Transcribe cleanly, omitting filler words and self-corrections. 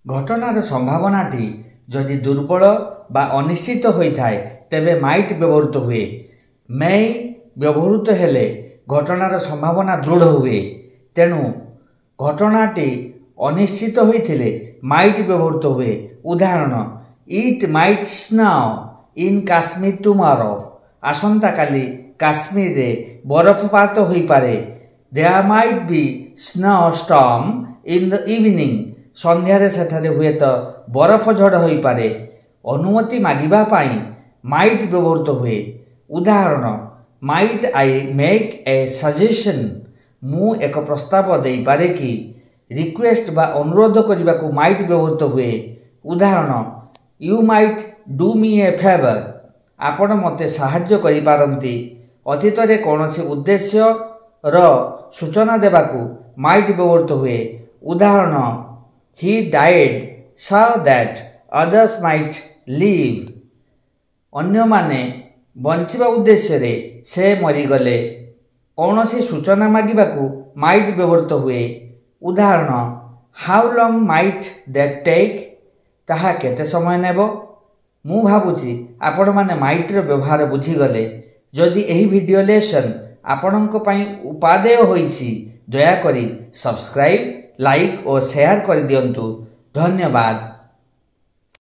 घटनार संभावनाटी जदि दुर्बल बा अनिश्चित होता है तेबे माइट व्यवहृत हुए। मै व्यवहृत हेले घटनार संभावना दृढ़ हुए। तेणु घटनाटी अनिश्चित होइथिले माइट व्यवहृत हुए। उदाहरण, it might snow in Kashmir tomorrow. आसंता काली काश्मीर रे बरफपात होई पारे। There might be snowstorm in the evening. संध्यारे सेठारे हुए तो बरफ झड़ होई पारे। अनुमति मागिबा पाई माइट व्यवहृत हुए। उदाहरण, might I make a suggestion. मु एक प्रस्ताव दे पारे कि। रिक्वेस्ट बा अनुरोध करने को माइट व्यवहृत हुए। उदाहरण, you might do me A favour. आपण मते साहाय्य करि पारंती। अतीत रे कोनोसी उद्देश्य र सूचना देबाकू माइट व्यवहृत हुए। उदाहरण, he died so that others might live. अन्य माने बंचिबा उद्देश्य रे से मरीगले। कौनसी सूचना मागिबाकू माइट व्यवहृत हुए। उदाहरण, how long might that take. ताहा केते समय नेब। मु भाबुची आपण माने माइट रो व्यवहार बुझीगले। जदि एही वीडियो लेसन आपणक पई उपादेय होईची दया करी सब्सक्राइब, लाइक और शेयर कर दियंतु। धन्यवाद।